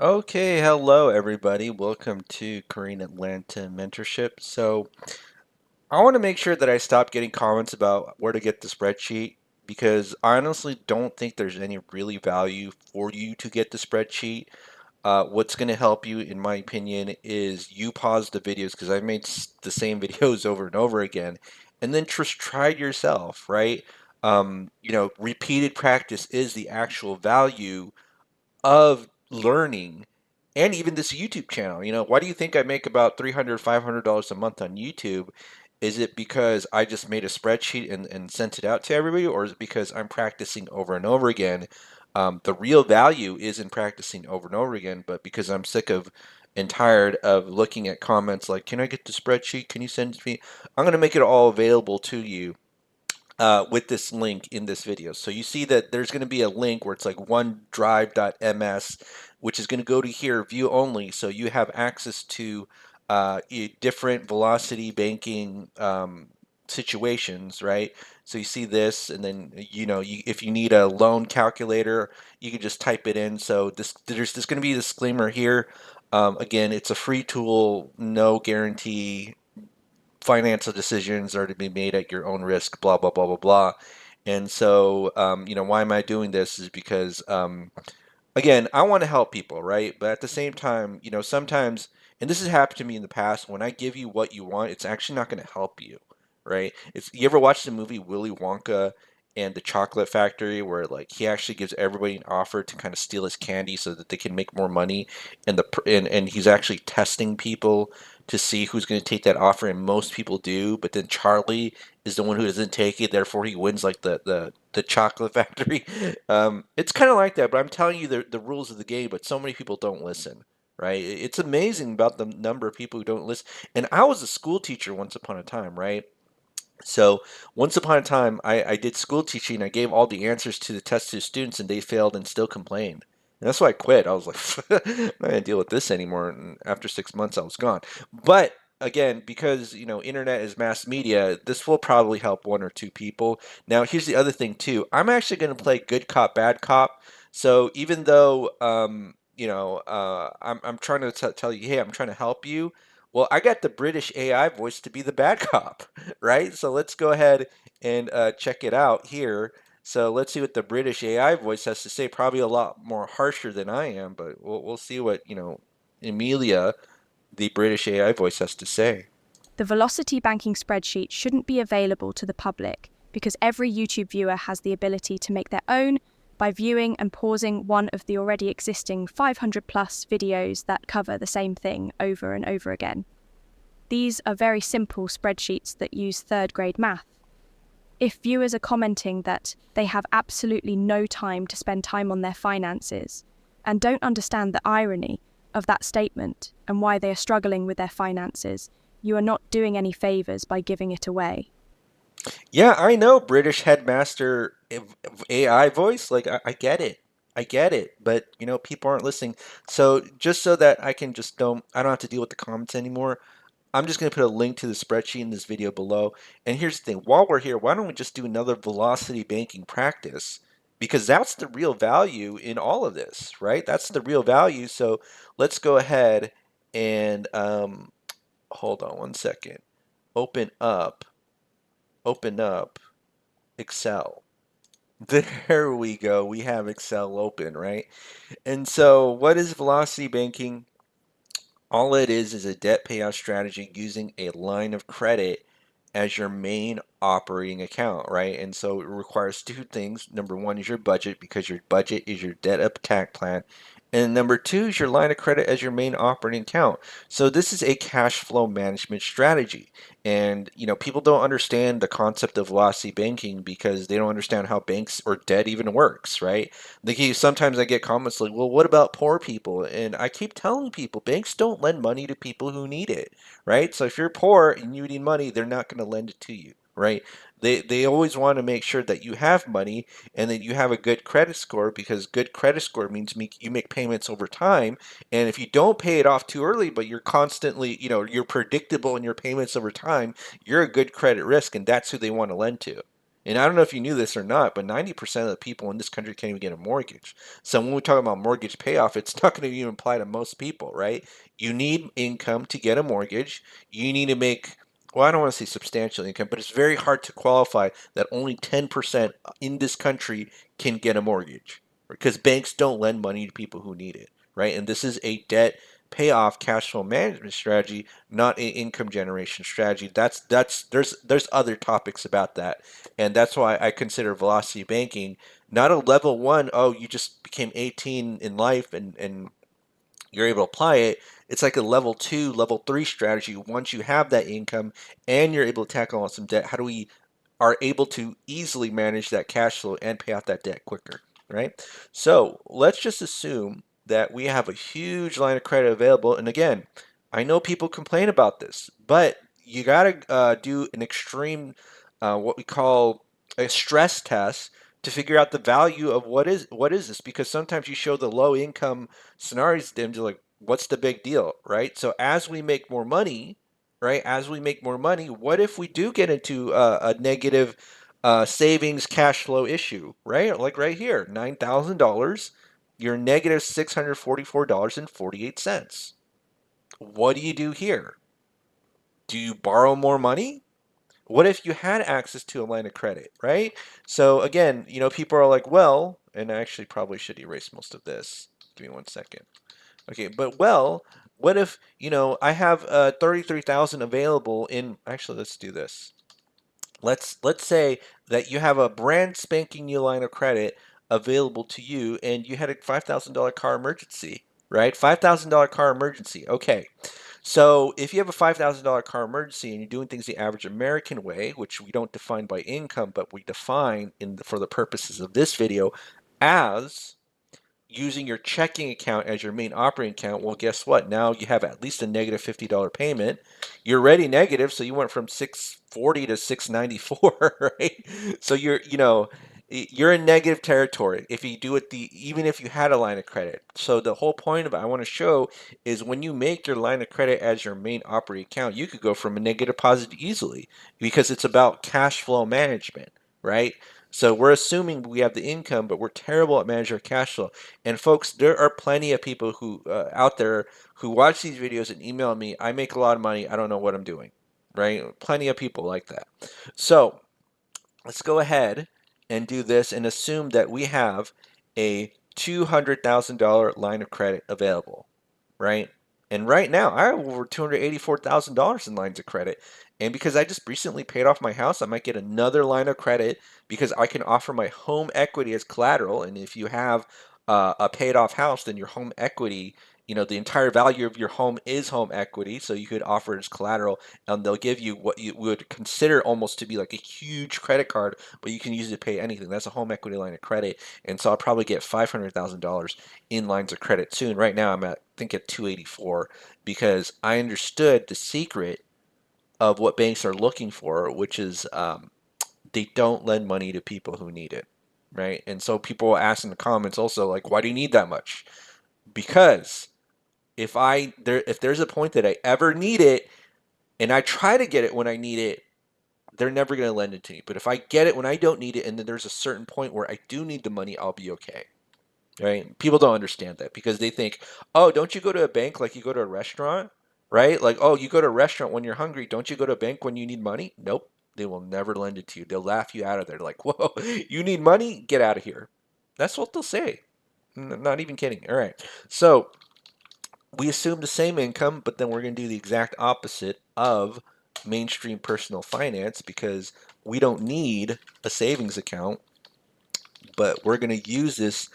Okay, hello everybody. Welcome to Korean Atlanta Mentorship. I want to make sure that I stop getting comments about where to get the spreadsheet because I honestly don't think there's any really value for you to get the spreadsheet. What's going to help you, in my opinion, is you pause the videos because I've made the same videos over and over again, and then just try it yourself, right? Repeated practice is the actual value of learning and even this YouTube channel. Why do you think I make about $300, $500 a month on YouTube? Is it because I just made a spreadsheet and sent it out to everybody, or is it because I'm practicing over and over again? The real value is in practicing over and over again, but because I'm sick of and tired of looking at comments like, can I get the spreadsheet? Can you send it to me? I'm going to make it all available to you with this link in this video. So you see that there's going to be a link where it's like OneDrive.ms, which is going to go to here, view only. So you have access to different velocity banking situations, right? So you see this, and then if you need a loan calculator, you can just type it in. So there's going to be a disclaimer here. Again, it's a free tool, no guarantee, financial decisions are to be made at your own risk, blah, blah, blah, blah, blah. And so, why am I doing this is because, again, I want to help people, right? But at the same time, sometimes, and this has happened to me in the past, when I give you what you want, it's actually not going to help you, right? You ever watched the movie Willy Wonka and the Chocolate Factory, where like he actually gives everybody an offer to kind of steal his candy so that they can make more money, and he's actually testing people to see who's going to take that offer, and most people do, but then Charlie is the one who doesn't take it, therefore he wins like the chocolate factory. It's kind of like that, but I'm telling you the rules of the game, but so many people don't listen, right? It's amazing about the number of people who don't listen. And I was a school teacher once upon a time, right? So once upon a time, I did school teaching. I gave all the answers to the test to the students, and they failed and still complained. And that's why I quit. I was like, I'm not gonna deal with this anymore. And after 6 months, I was gone. But again, because internet is mass media, this will probably help one or two people. Now, here's the other thing too. I'm actually gonna play good cop, bad cop. So even though I'm trying to tell you, hey, I'm trying to help you. Well, I got the British AI voice to be the bad cop, right? So let's go ahead and check it out here. So let's see what the British AI voice has to say. Probably a lot more harsher than I am, but we'll see what, Emilia, the British AI voice, has to say. The velocity banking spreadsheet shouldn't be available to the public because every YouTube viewer has the ability to make their own by viewing and pausing one of the already existing 500 plus videos that cover the same thing over and over again. These are very simple spreadsheets that use third grade math. If viewers are commenting that they have absolutely no time to spend time on their finances and don't understand the irony of that statement and why they are struggling with their finances, you are not doing any favors by giving it away. Yeah, I know British Headmaster AI voice. Like, I get it. I get it. But, people aren't listening. So just so that I don't have to deal with the comments anymore, I'm just going to put a link to the spreadsheet in this video below. And here's the thing, while we're here, why don't we just do another velocity banking practice? Because that's the real value in all of this, right? That's the real value. So let's go ahead and hold on one second. Open up, open up Excel. There we go. We have Excel open, right? And so what is velocity banking? All it is a debt payout strategy using a line of credit as your main operating account, right? And so it requires two things. Number one is your budget, because your budget is your debt attack plan. And number two is your line of credit as your main operating account. So this is a cash flow management strategy. And people don't understand the concept of velocity banking because they don't understand how banks or debt even works, right? Sometimes I get comments like, well, what about poor people? And I keep telling people banks don't lend money to people who need it, right? So if you're poor and you need money, they're not going to lend it to you, right? They always want to make sure that you have money and that you have a good credit score, because good credit score means you make payments over time. And if you don't pay it off too early, but you're constantly, you're predictable in your payments over time, you're a good credit risk, and that's who they want to lend to. And I don't know if you knew this or not, but 90% of the people in this country can't even get a mortgage. So when we talk about mortgage payoff, it's not going to even apply to most people, right? You need income to get a mortgage. You need to make, well, I don't want to say substantial income, but it's very hard to qualify that only 10% in this country can get a mortgage because banks don't lend money to people who need it, right? And this is a debt payoff cash flow management strategy, not an income generation strategy. That's there's other topics about that, and that's why I consider velocity banking not a level one. Oh, you just became 18 in life and you're able to apply it. It's like a level two, level three strategy. Once you have that income and you're able to tackle on some debt, how do we are able to easily manage that cash flow and pay off that debt quicker, right? So let's just assume that we have a huge line of credit available. And again, I know people complain about this, but you got to do an extreme, what we call a stress test to figure out the value of what is this, because sometimes you show the low income scenarios to them, to like, what's the big deal, right? So as we make more money, right? As we make more money, what if we do get into a negative savings cash flow issue, right? Like right here, $9,000, you're negative $644.48. What do you do here? Do you borrow more money? What if you had access to a line of credit, right? So again, people are like, well, and I actually probably should erase most of this. Give me 1 second. Okay, but well, what if, I have 33,000 available in, actually, let's do this. Let's say that you have a brand spanking new line of credit available to you and you had a $5,000 car emergency, right? $5,000 car emergency. Okay. So if you have a $5,000 car emergency and you're doing things the average American way, which we don't define by income, but we define for the purposes of this video as using your checking account as your main operating account, well, guess what? Now you have at least a negative $50 payment. You're already negative, so you went from 640 to 694, right? So you're in negative territory if you do it even if you had a line of credit. So the whole point of it I want to show is when you make your line of credit as your main operating account, you could go from a negative to positive easily because it's about cash flow management, right? So we're assuming we have the income, but we're terrible at managing our cash flow. And folks, there are plenty of people who out there who watch these videos and email me. I make a lot of money. I don't know what I'm doing, right? Plenty of people like that. So let's go ahead and do this and assume that we have a $200,000 line of credit available, right? And right now, I have over $284,000 in lines of credit. And because I just recently paid off my house, I might get another line of credit because I can offer my home equity as collateral. And if you have a paid off house, then your home equity, the entire value of your home is home equity. So you could offer it as collateral and they'll give you what you would consider almost to be like a huge credit card, but you can use it to pay anything. That's a home equity line of credit. And so I'll probably get $500,000 in lines of credit soon. Right now, I think at 284 because I understood the secret of what banks are looking for, which is they don't lend money to people who need it, right? And so people ask in the comments also like, why do you need that much? Because if there's a point that I ever need it and I try to get it when I need it, they're never going to lend it to me. But if I get it when I don't need it and then there's a certain point where I do need the money, I'll be okay. Right? People don't understand that because they think, oh, don't you go to a bank like you go to a restaurant? Right? Like, oh, you go to a restaurant when you're hungry. Don't you go to a bank when you need money? Nope. They will never lend it to you. They'll laugh you out of there. Like, whoa, you need money? Get out of here. That's what they'll say. Not even kidding. All right. So we assume the same income, but then we're going to do the exact opposite of mainstream personal finance because we don't need a savings account, but we're going to use this.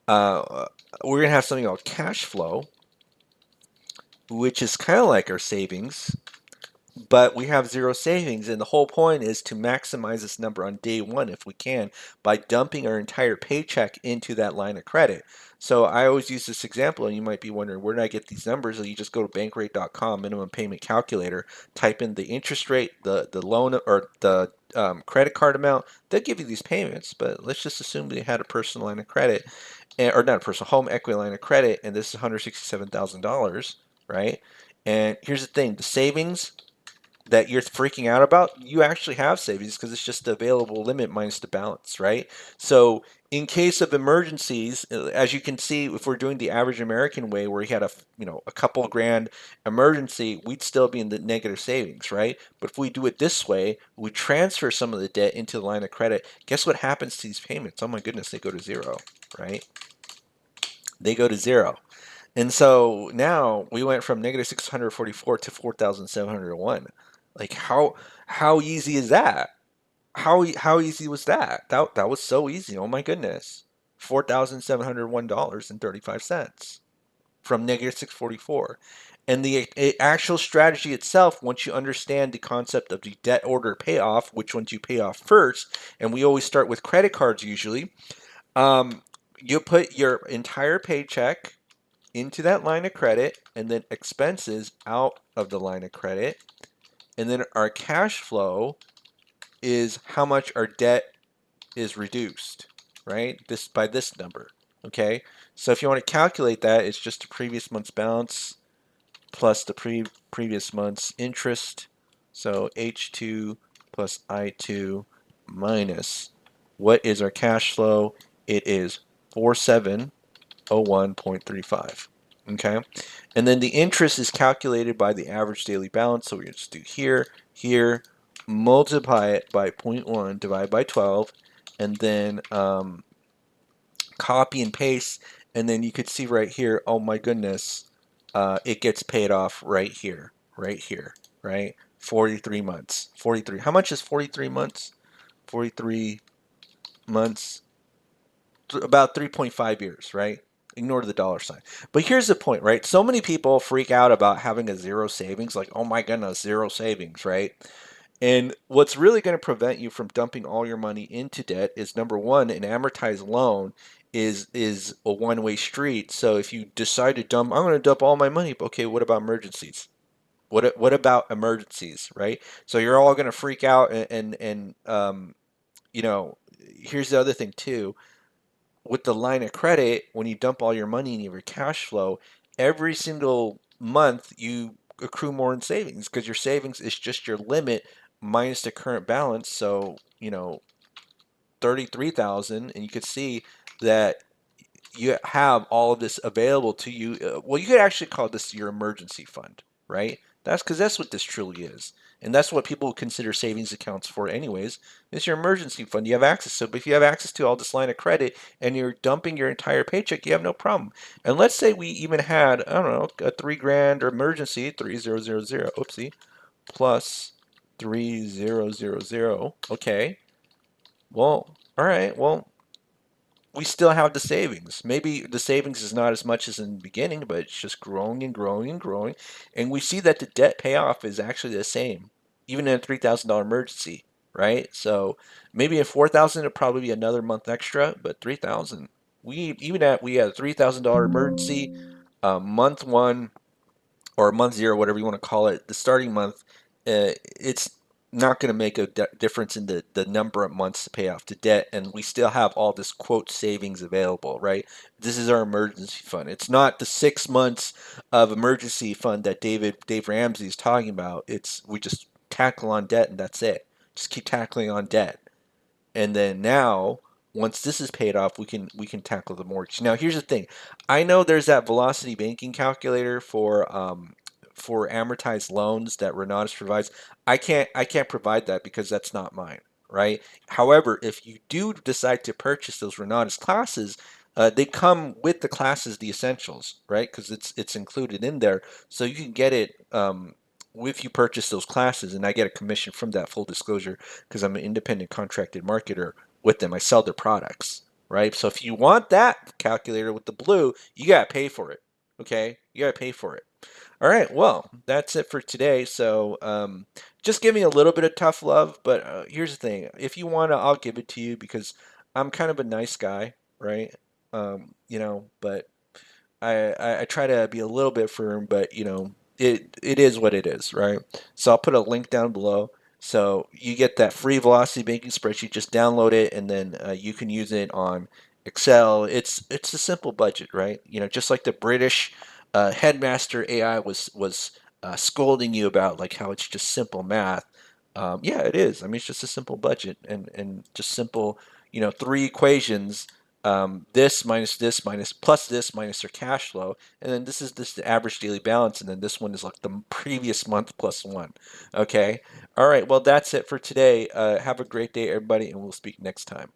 We're going to have something called cash flow, which is kind of like our savings, but we have zero savings. And the whole point is to maximize this number on day one if we can by dumping our entire paycheck into that line of credit. So I always use this example, and you might be wondering, where did I get these numbers? So you just go to bankrate.com, minimum payment calculator, type in the interest rate, the loan, or the credit card amount. They'll give you these payments, but let's just assume they had a personal line of credit, or not a personal home equity line of credit, and this is $167,000, right? And here's the thing: the savings that you're freaking out about, you actually have savings because it's just the available limit minus the balance, right? So in case of emergencies, as you can see, if we're doing the average American way, where you had a couple grand emergency, we'd still be in the negative savings, right? But if we do it this way, we transfer some of the debt into the line of credit. Guess what happens to these payments? Oh my goodness, they go to zero, right? They go to zero. And so now we went from negative 644 to 4,701. Like how easy is that? How easy was that? That was so easy. Oh my goodness. $4,701.35 from negative 644. And the actual strategy itself, once you understand the concept of the debt order payoff, which ones you pay off first, and we always start with credit cards usually, um, you put your entire paycheck into that line of credit and then expenses out of the line of credit. And then our cash flow is how much our debt is reduced, right? This by this number. Okay. So if you want to calculate that, it's just the previous month's balance plus the previous month's interest. So H2 plus I2 minus what is our cash flow? It is 4701.35. Okay. And then the interest is calculated by the average daily balance. So we just do here, multiply it by zero point 0.1, divide by 12, and then copy and paste. And then you could see right here, oh my goodness, it gets paid off right here, right? 43 months. 43. How much is 43 months? 43 months, about 3.5 years, right? Ignore the dollar sign. But here's the point, right? So many people freak out about having a zero savings, like, oh my goodness, zero savings, right? And what's really going to prevent you from dumping all your money into debt is number one, an amortized loan is a one-way street. So if you decide to dump, I'm going to dump all my money. Okay, what about emergencies? What about emergencies, right? So you're all going to freak out and you know, here's the other thing too with the line of credit, when you dump all your money in your cash flow, every single month you accrue more in savings because your savings is just your limit minus the current balance. So, 33,000, and you could see that you have all of this available to you. Well, you could actually call this your emergency fund, right? That's because that's what this truly is. And that's what people consider savings accounts for, anyways. It's your emergency fund. You have access to it. But if you have access to all this line of credit and you're dumping your entire paycheck, you have no problem. And let's say we even had, I don't know, a 3 grand or emergency, 3000, oopsie, plus 3000. Okay. Well, all right. Well, we still have the savings. Maybe the savings is not as much as in the beginning, but it's just growing and growing and growing. And we see that the debt payoff is actually the same, even in a $3,000 emergency, right? So maybe in 4,000 it'll probably be another month extra, but 3,000, we had a $3,000 emergency, month one or month zero, whatever you want to call it, the starting month, it's not going to make a difference in the number of months to pay off the debt, and we still have all this quote savings available, right? This is our emergency fund. It's not the 6 months of emergency fund that Dave Ramsey is talking about. It's we just tackle on debt and that's it. Just keep tackling on debt. And then now, once this is paid off, we can tackle the mortgage. Now, here's the thing. I know there's that velocity banking calculator for amortized loans that Renatus provides. I can't provide that because that's not mine, right? However, if you do decide to purchase those Renatus classes, they come with the classes, the essentials, right? Because it's included in there, so you can get it. If you purchase those classes, and I get a commission from that, full disclosure, because I'm an independent contracted marketer with them. I sell their products, right? So if you want that calculator with the blue, you got to pay for it. Okay? You got to pay for it. All right, well, that's it for today. So just give me a little bit of tough love, but here's the thing. If you want to, I'll give it to you because I'm kind of a nice guy, right? But I try to be a little bit firm, but it is what it is, right? So I'll put a link down below. So you get that free velocity banking spreadsheet. Just download it, and then you can use it on Excel. It's a simple budget, right? Just like the British Headmaster AI was scolding you about like how it's just simple math. Yeah, it is. I mean, it's just a simple budget and just simple, three equations. This minus plus this minus your cash flow, and then this is the average daily balance, and then this one is like the previous month plus one. Okay. All right. Well, that's it for today. Have a great day, everybody, and we'll speak next time.